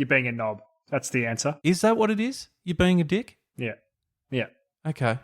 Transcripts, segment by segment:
You're being a knob. That's the answer. Is that what it is? You're being a dick? Yeah. Yeah. Okay.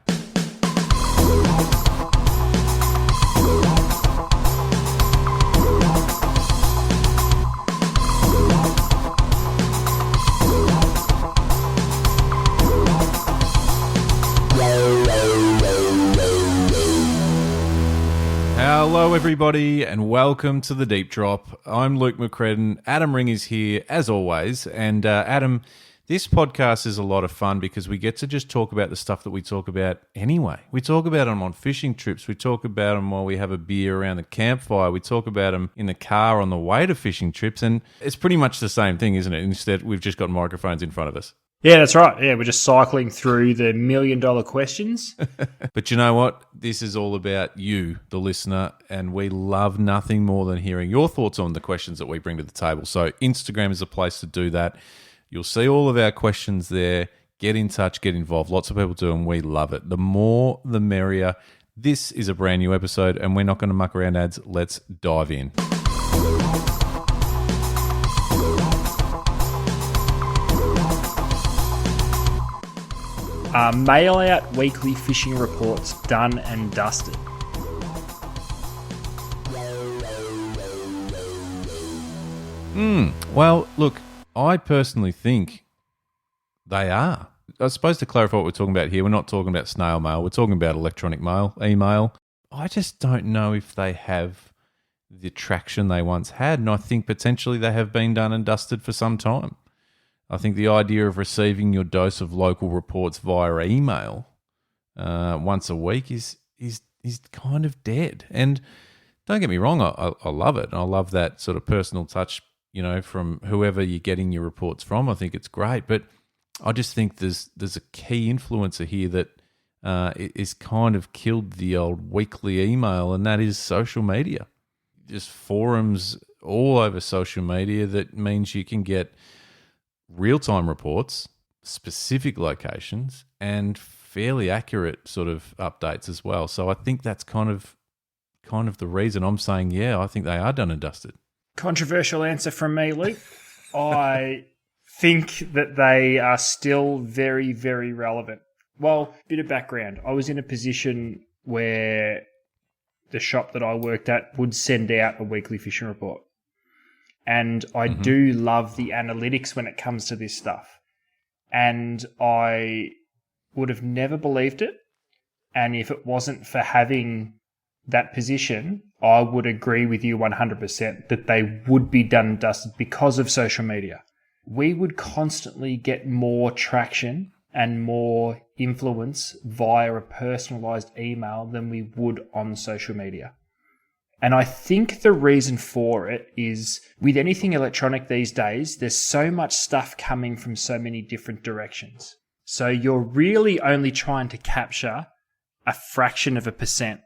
Hello, everybody, and welcome to The Deep Drop. I'm Luke McCredden. Adam Ring is here, as always. And Adam, this podcast is a lot of fun because we get to just talk about the stuff that we talk about anyway. We talk about them on fishing trips. We talk about them while we have a beer around the campfire. We talk about them in the car on the way to fishing trips. And it's pretty much the same thing, isn't it? Instead, we've just got microphones in front of us. Yeah, that's right. Yeah, we're just cycling through the $1 million questions. But you know what? This is all about you, the listener, and we love nothing more than hearing your thoughts on the questions that we bring to the table. So Instagram is a place to do that. You'll see all of our questions there. Get in touch, get involved. Lots of people do, and we love it. The more, the merrier. This is a brand new episode, and we're not going to muck around ads. Let's dive in. Mail out weekly fishing reports done and dusted. Well, look, I personally think they are. I suppose to clarify what we're talking about here, we're not talking about snail mail. We're talking about electronic mail, email. I just don't know if they have the traction they once had, and I think potentially they have been done and dusted for some time. I think the idea of receiving your dose of local reports via email once a week is kind of dead. And don't get me wrong, I love it. I love that sort of personal touch, you know, from whoever you're getting your reports from. I think it's great. But I just think there's a key influencer here that is kind of killed the old weekly email, and that is social media. Just forums all over social media that means you can get real-time reports, specific locations, and fairly accurate sort of updates as well. So I think that's kind of the reason I'm saying, yeah, I think they are done and dusted. Controversial answer from me, Luke. I think that they are still very, very relevant. Well, bit of background. I was in a position where the shop that I worked at would send out a weekly fishing report. And I do love the analytics when it comes to this stuff. And I would have never believed it. And if it wasn't for having that position, I would agree with you 100% that they would be done and dusted because of social media. We would constantly get more traction and more influence via a personalized email than we would on social media. And I think the reason for it is with anything electronic these days, there's so much stuff coming from so many different directions. So you're really only trying to capture a fraction of a percent.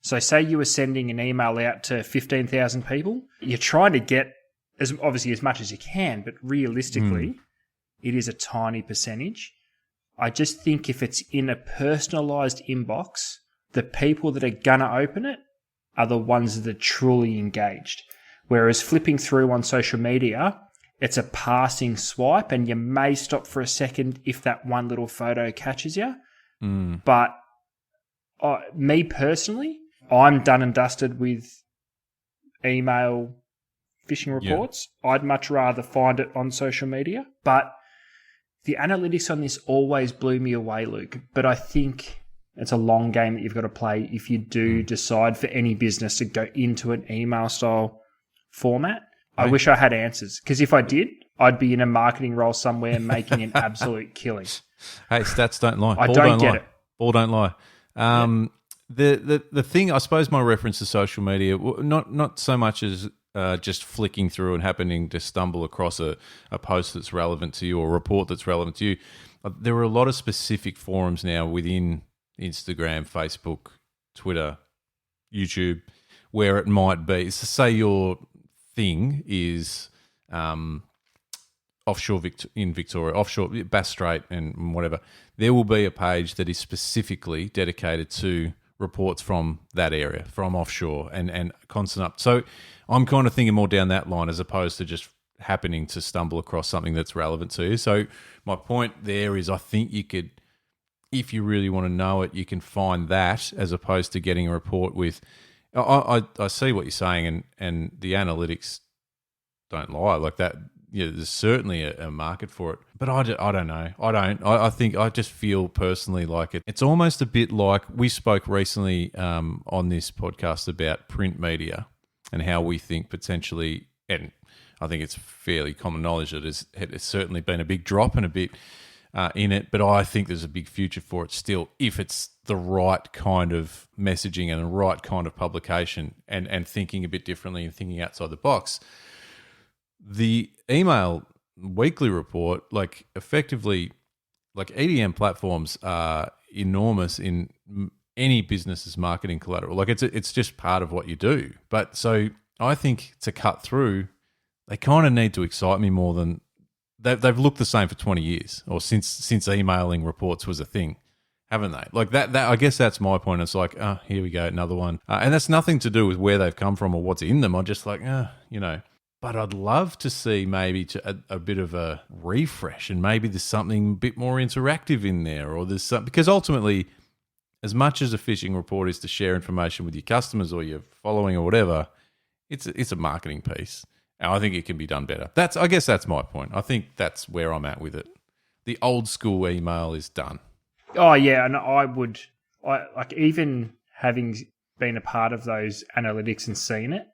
So say you were sending an email out to 15,000 people, you're trying to get obviously as much as you can, but realistically, it is a tiny percentage. I just think if it's in a personalized inbox, the people that are going to open it are the ones that are truly engaged. Whereas flipping through on social media, it's a passing swipe and you may stop for a second if that one little photo catches you. But me personally, I'm done and dusted with email fishing reports. Yeah. I'd much rather find it on social media. But the analytics on this always blew me away, Luke. But I think it's a long game that you've got to play if you do decide for any business to go into an email style format. I wish I had answers, because if I did, I'd be in a marketing role somewhere making an absolute killing. Hey, stats don't lie. I don't get it. Ball don't lie. The thing, I suppose, my reference to social media, not so much as just flicking through and happening to stumble across a post that's relevant to you or a report that's relevant to you. There are a lot of specific forums now within Instagram, Facebook, Twitter, YouTube, where it might be. So say your thing is offshore in Victoria, offshore Bass Strait and whatever. There will be a page that is specifically dedicated to reports from that area, from offshore and constant up. So I'm kind of thinking more down that line as opposed to just happening to stumble across something that's relevant to you. So my point there is I think you could, if you really want to know it, you can find that as opposed to getting a report with, I see what you're saying, and the analytics don't lie like that. Yeah, there's certainly a market for it, but I don't know. I think I just feel personally like it's almost a bit like we spoke recently on this podcast about print media and how we think potentially, and I think it's fairly common knowledge that it's certainly been a big drop and a bit in it, but I think there's a big future for it still if it's the right kind of messaging and the right kind of publication and thinking a bit differently and thinking outside the box. The email weekly report, like effectively, like EDM platforms are enormous in any business's marketing collateral. Like it's just part of what you do. But so I think to cut through, they kind of need to excite me more than they've looked the same for 20 years or since emailing reports was a thing, haven't they? Like that I guess that's my point. It's like, here we go, another one. And that's nothing to do with where they've come from or what's in them. I'm just like, But I'd love to see maybe a bit of a refresh and maybe there's something a bit more interactive in there or there's something, because ultimately, as much as a fishing report is to share information with your customers or your following or whatever, it's a marketing piece. And I think it can be done better. I guess that's my point. I think that's where I'm at with it. The old school email is done. Oh, yeah, and I like even having been a part of those analytics and seen it,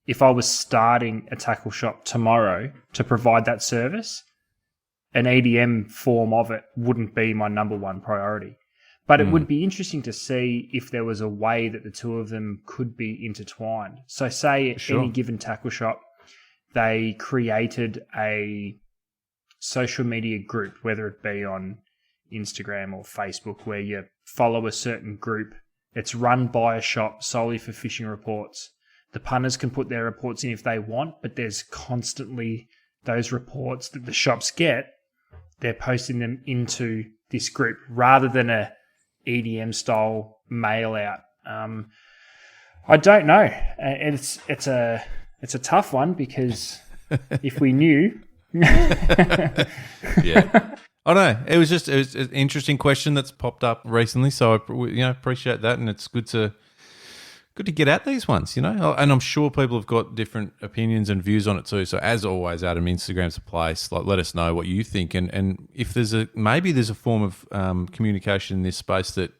if I was starting a tackle shop tomorrow to provide that service, an EDM form of it wouldn't be my number one priority. But it would be interesting to see if there was a way that the two of them could be intertwined. So say at any given tackle shop, they created a social media group, whether it be on Instagram or Facebook, where you follow a certain group. It's run by a shop solely for fishing reports. The punters can put their reports in if they want, but there's constantly those reports that the shops get. They're posting them into this group rather than a EDM style mail out. I don't know. It's a tough one because if we knew, yeah. I know. It was an interesting question that's popped up recently, so I appreciate that, and it's good to get at these ones, and I'm sure people have got different opinions and views on it too. So as always, Adam, Instagram's a place. Like, let us know what you think, and if there's maybe there's a form of communication in this space that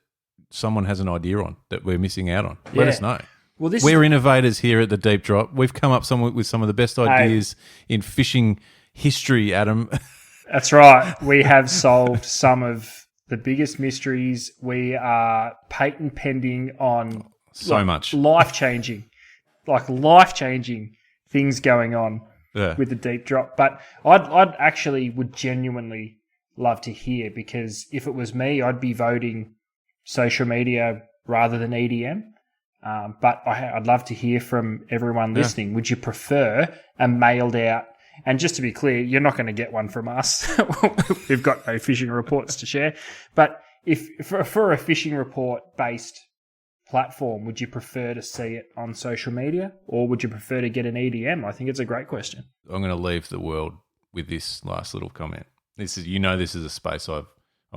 someone has an idea on that we're missing out on. Let us know. Well, we're innovators here at the Deep Drop. We've come up with some of the best ideas in fishing history, Adam. That's right. We have solved some of the biggest mysteries. We are patent pending on much life-changing things going on with the Deep Drop. But I'd actually would genuinely love to hear, because if it was me, I'd be voting social media rather than EDM. But I'd love to hear from everyone listening. Would you prefer a mailed out? And just to be clear, you're not going to get one from us. We've got no fishing reports to share. But if for a fishing report based platform, would you prefer to see it on social media, or would you prefer to get an EDM? I think it's a great question. I'm going to leave the world with this last little comment. This is a space I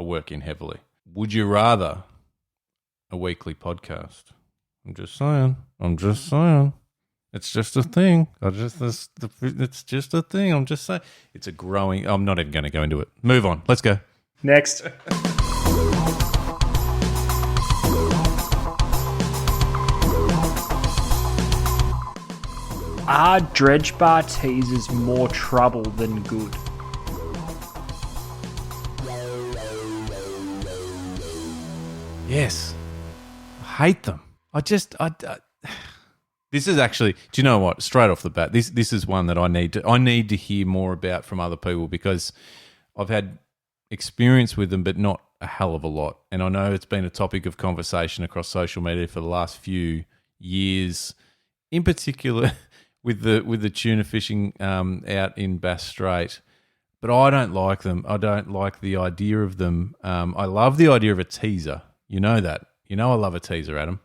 work in heavily. Would you rather a weekly podcast? I'm just saying. It's just a thing. It's just a thing. I'm just saying. It's a growing. I'm not even going to go into it. Move on. Let's go. Next. Are dredge bar teasers more trouble than good? Yes. I hate them. This is actually, do you know what? Straight off the bat, this is one that I need to hear more about from other people, because I've had experience with them, but not a hell of a lot. And I know it's been a topic of conversation across social media for the last few years, in particular with the tuna fishing out in Bass Strait. But I don't like them. I don't like the idea of them. I love the idea of a teaser. You know that. I love a teaser, Adam.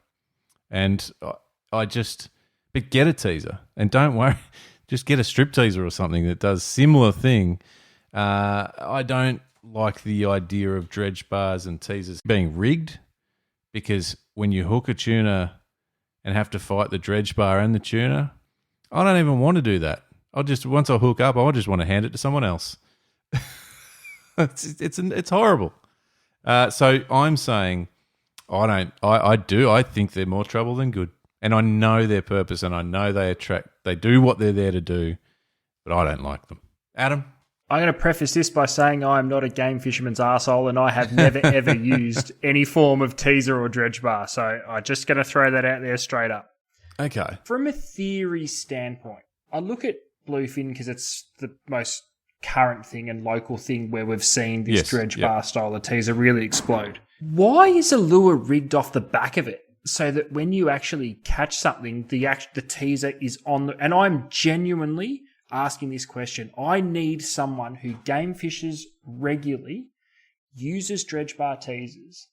And but get a teaser, and don't worry. Just get a strip teaser or something that does similar thing. I don't like the idea of dredge bars and teasers being rigged, because when you hook a tuna and have to fight the dredge bar and the tuna, I don't even want to do that. Once I hook up, I just want to hand it to someone else. It's horrible. So I'm saying I think they're more trouble than good. And I know their purpose, and I know they do what they're there to do, but I don't like them. Adam? I'm going to preface this by saying I'm not a game fisherman's arsehole, and I have never, ever used any form of teaser or dredge bar. So I'm just going to throw that out there straight up. Okay. From a theory standpoint, I look at bluefin because it's the most current thing and local thing where we've seen this dredge bar style of teaser really explode. Why is a lure rigged off the back of it so that when you actually catch something, the teaser is on the... And I'm genuinely asking this question. I need someone who game fishes regularly, uses dredge bar teasers,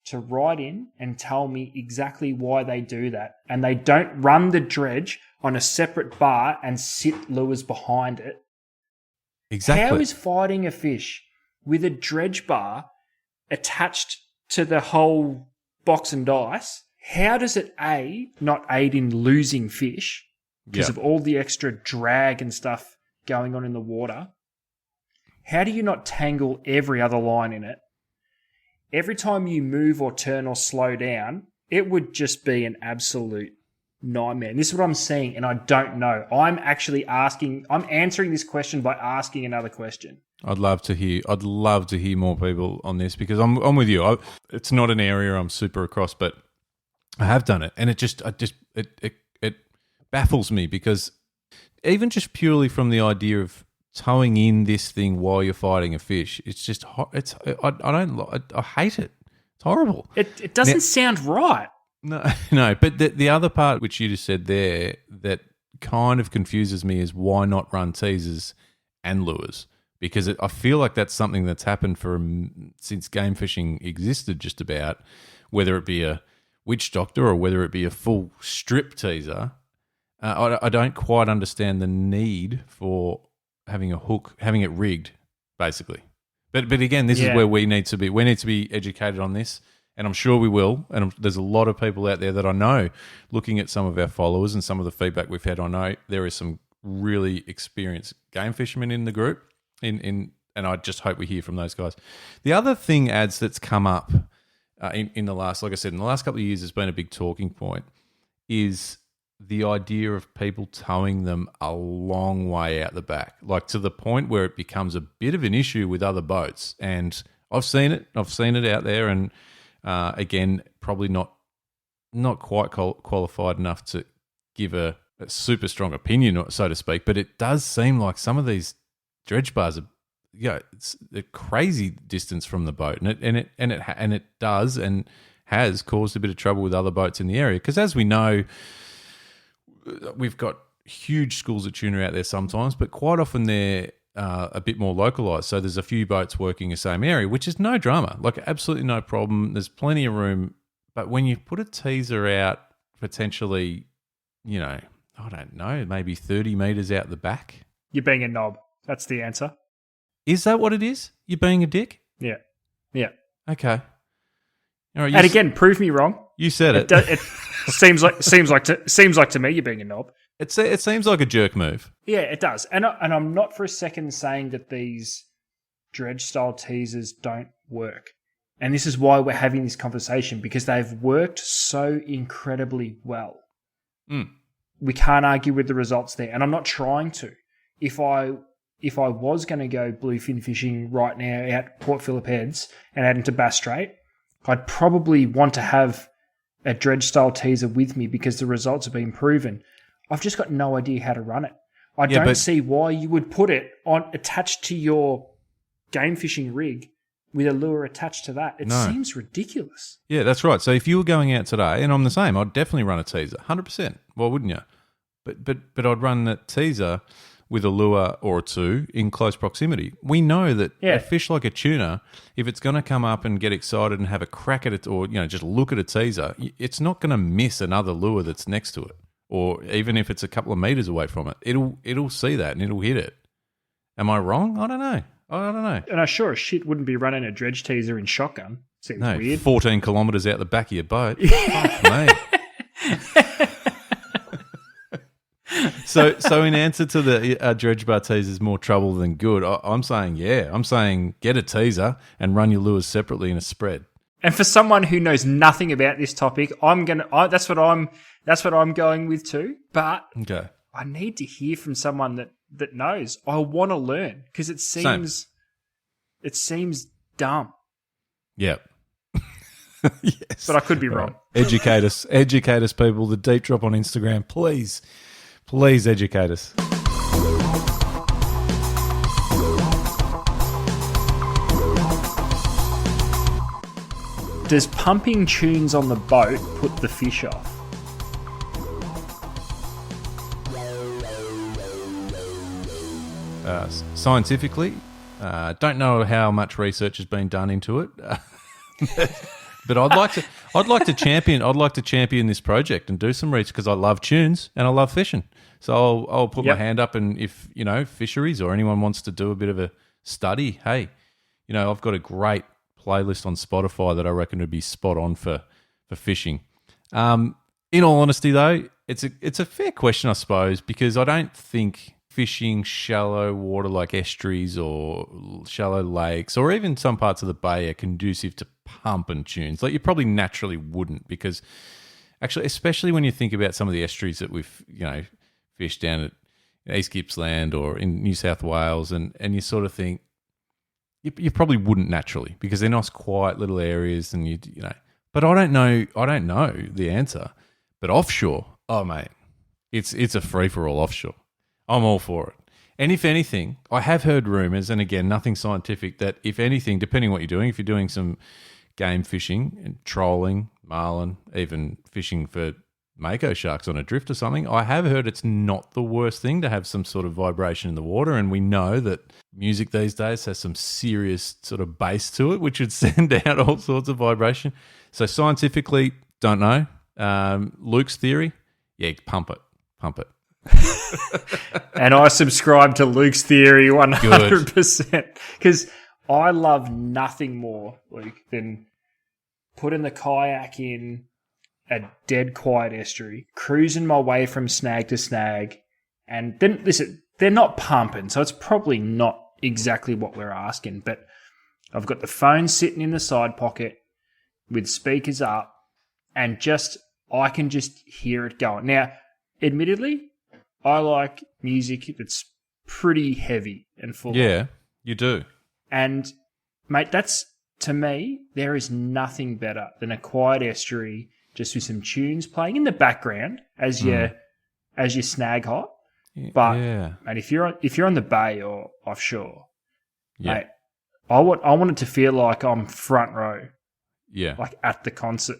to write in and tell me exactly why they do that. And they don't run the dredge on a separate bar and sit lures behind it. Exactly. How is fighting a fish with a dredge bar attached to the whole box and dice, how does it not aid in losing fish because of all the extra drag and stuff going on in the water? How do you not tangle every other line in it? Every time you move or turn or slow down, it would just be an absolute nightmare. And this is what I'm seeing, and I don't know. I'm answering this question by asking another question. I'd love to hear more people on this, because I'm with you. It's not an area I'm super across, but I have done it, and it baffles me, because even just purely from the idea of towing in this thing while you're fighting a fish, it's just I hate it. It's horrible. It doesn't sound right. No. But the other part which you just said there that kind of confuses me is why not run teasers and lures? Because I feel like that's something that's happened since game fishing existed, just about, whether it be a witch doctor or whether it be a full strip teaser. I don't quite understand the need for having a hook, having it rigged, basically. But again, this is where we need to be. We need to be educated on this, and I'm sure we will. And there's a lot of people out there that I know, looking at some of our followers and some of the feedback we've had. I know there is some really experienced game fishermen in the group. And I just hope we hear from those guys. The other thing, ads, that's come up in the last, like I said, in the last couple of years, has been a big talking point, is the idea of people towing them a long way out the back, like to the point where it becomes a bit of an issue with other boats. And I've seen it out there, and again, probably not quite qualified enough to give a super strong opinion, so to speak. But it does seem like some of these dredge bars are, it's a crazy distance from the boat, and it does and has caused a bit of trouble with other boats in the area. Because as we know, we've got huge schools of tuna out there sometimes, but quite often they're a bit more localized. So there's a few boats working the same area, which is no drama, like absolutely no problem. There's plenty of room. But when you put a teaser out potentially, I don't know, maybe 30 meters out the back, you're being a knob. That's the answer. Is that what it is? You're being a dick? Yeah. Okay. All right, and again, prove me wrong. You said it. It seems like to me you're being a knob. It seems like a jerk move. Yeah, it does. And I'm not for a second saying that these dredge style teasers don't work. And this is why we're having this conversation, because they've worked so incredibly well. We can't argue with the results there, and I'm not trying to. If I was going to go bluefin fishing right now out Port Phillip Heads and out into Bass Strait, I'd probably want to have a dredge style teaser with me, because the results have been proven. I've just got no idea how to run it. I don't see why you would put it attached to your game fishing rig with a lure attached to that. It seems ridiculous. Yeah, that's right. So if you were going out today, and I'm the same, I'd definitely run a teaser, 100%. Why wouldn't you? But I'd run that teaser with a lure or two in close proximity. We know that a fish like a tuna, if it's going to come up and get excited and have a crack at it, or just look at a teaser, it's not going to miss another lure that's next to it, or even if it's a couple of meters away from it, it'll see that and it'll hit it. Am I wrong? I don't know. And I sure as shit wouldn't be running a dredge teaser in shotgun. Seems weird. 14 kilometres out the back of your boat. Fuck me. So in answer to the dredge bar teaser is more trouble than good, I'm saying I'm saying get a teaser and run your lures separately in a spread. And for someone who knows nothing about this topic, that's what I'm going with too. But okay. I need to hear from someone that knows. I want to learn because it seems dumb. Yeah. Yes. But I could be wrong. Educate us, people. The deep drop on Instagram, please educate us. Does pumping tunes on the boat put the fish off? Scientifically, don't know how much research has been done into it, but I'd like to champion this project and do some research because I love tunes and I love fishing. So I'll put my hand up, and if fisheries or anyone wants to do a bit of a study, hey, I've got a great playlist on Spotify that I reckon would be spot on for fishing. In all honesty, though, it's a fair question, I suppose, because I don't think fishing shallow water like estuaries or shallow lakes or even some parts of the bay are conducive to pumping tunes. Like you probably naturally wouldn't, because actually, especially when you think about some of the estuaries that we've fished down at East Gippsland or in New South Wales, and you sort of think you probably wouldn't naturally because they're nice quiet little areas, and But I don't know the answer. But offshore, oh mate, it's a free for all offshore. I'm all for it. And if anything, I have heard rumours, and again, nothing scientific, that if anything, depending on what you're doing, if you're doing some game fishing and trolling, marlin, even fishing for mako sharks on a drift or something, I have heard it's not the worst thing to have some sort of vibration in the water. And we know that music these days has some serious sort of bass to it, which would send out all sorts of vibration. So scientifically, don't know. Luke's theory, pump it. And I subscribe to Luke's theory 100% because I love nothing more, Luke, than putting the kayak in a dead quiet estuary, cruising my way from snag to snag, and then listen, they're not pumping, so it's probably not exactly what we're asking, but I've got the phone sitting in the side pocket with speakers up, and I can just hear it going. Now, admittedly, I like music that's pretty heavy and full. Yeah, you do. And, mate, to me, there is nothing better than a quiet estuary just with some tunes playing in the background as you snag hop. But mate, if you're on the bay or offshore, mate, I want it to feel like I'm front row. Yeah. Like at the concert.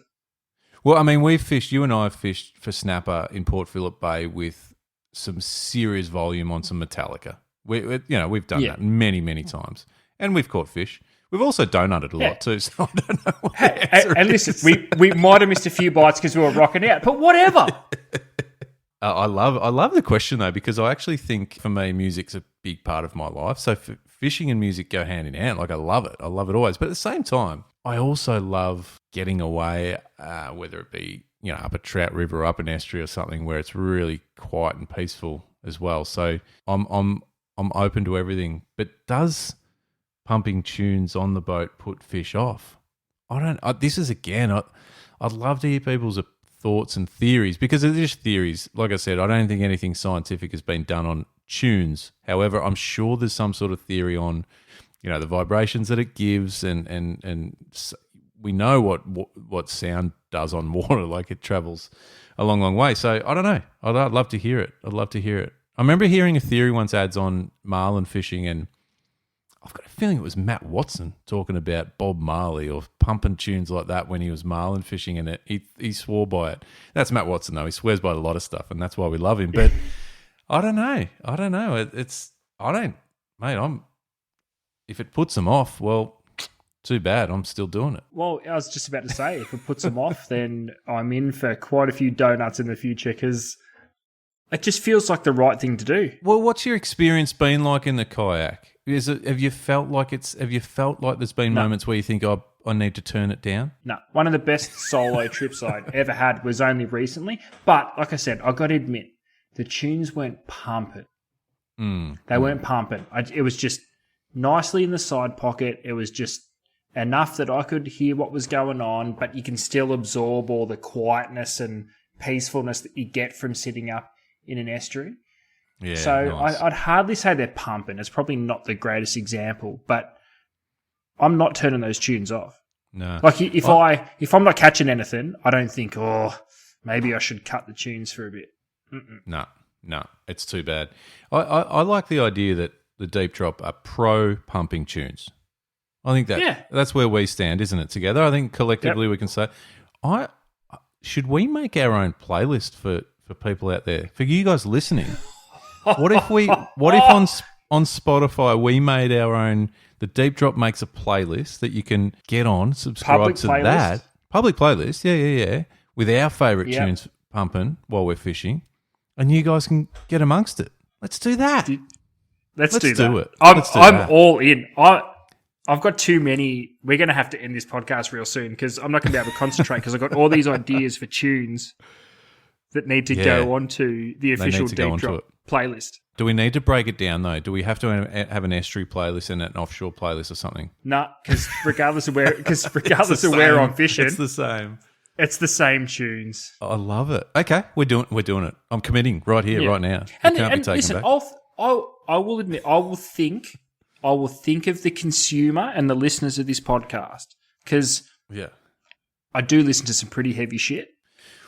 Well, I mean, you and I have fished for snapper in Port Phillip Bay with some serious volume on some Metallica. We've done that many, many times. And we've caught fish. We've also donutted a lot too, so I don't know what the answer and listen, we might have missed a few bites because we were rocking out, but whatever. I love the question though, because I actually think for me, music's a big part of my life. So fishing and music go hand in hand. Like I love it always. But at the same time, I also love getting away, whether it be up a trout river or up an estuary or something where it's really quiet and peaceful as well. So I'm open to everything. But does pumping tunes on the boat put fish off? This is again, I'd love to hear people's thoughts and theories, because they're just theories. Like I said, I don't think anything scientific has been done on tunes. However, I'm sure there's some sort of theory on, the vibrations that it gives, and we know what sound does on water. Like it travels a long, long way. So I don't know. I'd love to hear it. I remember hearing a theory once ads on marlin fishing, and I've got a feeling it was Matt Watson talking about Bob Marley or pumping tunes like that when he was marlin fishing, and he swore by it. That's Matt Watson though. He swears by a lot of stuff, and that's why we love him. But I don't know. If it puts them off, well, too bad. I'm still doing it. Well, I was just about to say, if it puts them off, then I'm in for quite a few donuts in the future, because It just feels like the right thing to do. Well, what's your experience been like in the kayak? Have you felt like there's been moments where you think, oh, I need to turn it down? No. One of the best solo trips I'd ever had was only recently. But like I said, I got to admit, the tunes weren't pumping. They weren't pumping. It was just nicely in the side pocket. It was just enough that I could hear what was going on, but you can still absorb all the quietness and peacefulness that you get from sitting up in an estuary. Yeah, so nice. I'd hardly say they're pumping. It's probably not the greatest example, but I'm not turning those tunes off. No. Like if I'm not catching anything, I don't think, oh, maybe I should cut the tunes for a bit. No, it's too bad. I like the idea that the Deep Drop are pro pumping tunes. I think that's where we stand, isn't it? Together, I think collectively we can say, should we make our own playlist for people out there, for you guys listening? What if on Spotify we made our own? The Deep Drop makes a playlist that you can get on, subscribe Public to playlist? that public playlist. Yeah, with our favourite tunes pumping while we're fishing, and you guys can get amongst it. Let's do that. Let's do it. I'm all in. I've got too many. We're going to have to end this podcast real soon because I'm not going to be able to concentrate because I've got all these ideas for tunes that need to go onto the official Deep Drop playlist. Do we need to break it down, though? Do we have to have an estuary playlist and an offshore playlist or something? No, because regardless of where I'm fishing, it's the same. It's the same tunes. I love it. Okay, we're doing it. I'm committing right here, right now. And listen, I will admit, I will think of the consumer and the listeners of this podcast because I do listen to some pretty heavy shit.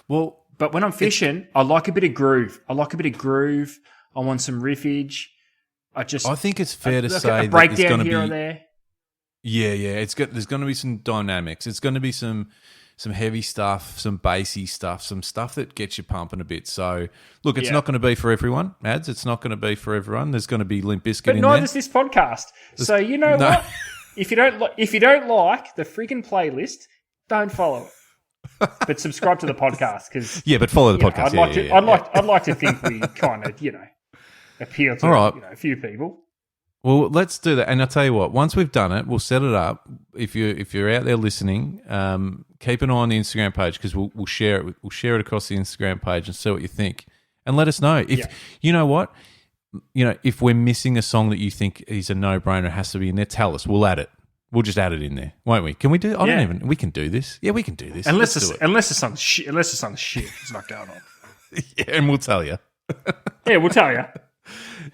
Well, but when I'm fishing, I like a bit of groove. I want some riffage. I think it's fair to say a breakdown here or there. Yeah. There's going to be some dynamics. It's going to be some heavy stuff, some bassy stuff, some stuff that gets you pumping a bit. So, look, it's not going to be for everyone, Mads. It's not going to be for everyone. There's going to be Limp Bizkit in there. But neither's this podcast. So you know what? If you don't like the freaking playlist, don't follow it. But subscribe to the podcast because but follow the podcast. I'd like to think we kind of appeal to a few people. Well, let's do that. And I'll tell you what, once we've done it, we'll set it up. If you're out there listening, keep an eye on the Instagram page because we'll share it. We'll share it across the Instagram page and see what you think. And let us know. If you know what, if we're missing a song that you think is a no-brainer, has to be in there, tell us. We'll add it. We'll just add it in there, won't we? Can we do it? We can do this. Yeah, we can do this. Unless the song's shit. It's not going on. And we'll tell you. Yeah, we'll tell you.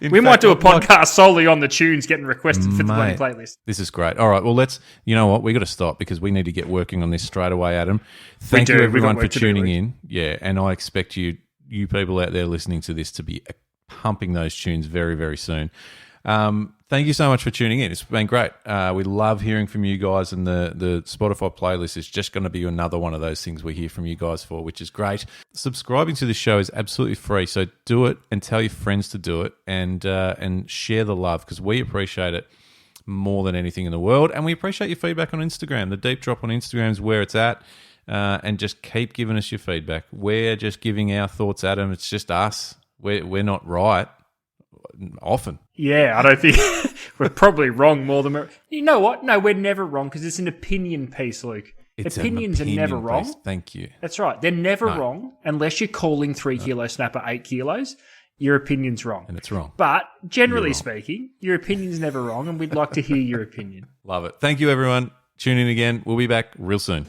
We might do a podcast solely on the tunes getting requested for the bloody playlist. This is great. All right, well, you know what? We got to stop because we need to get working on this straight away, Adam. Thank you, everyone, for tuning in. Yeah, and I expect you people out there listening to this to be pumping those tunes very, very soon. Thank you so much for tuning in. It's been great. We love hearing from you guys, and the Spotify playlist is just going to be another one of those things we hear from you guys for, which is great. Subscribing to the show is absolutely free, so do it and tell your friends to do it, and share the love because we appreciate it more than anything in the world, and we appreciate your feedback on Instagram. The Deep Drop on Instagram is where it's at, and just keep giving us your feedback. We're just giving our thoughts, Adam. It's just us. We're not right. Often. Yeah, I don't think we're probably wrong more than you know what? No, we're never wrong because it's an opinion piece, Luke. Opinions are never wrong. Thank you. That's right. They're never wrong unless you're calling 3 kilo snapper 8 kilos. Your opinion's wrong. And it's wrong. But generally speaking, your opinion's never wrong, and we'd like to hear your opinion. Love it. Thank you, everyone. Tune in again. We'll be back real soon.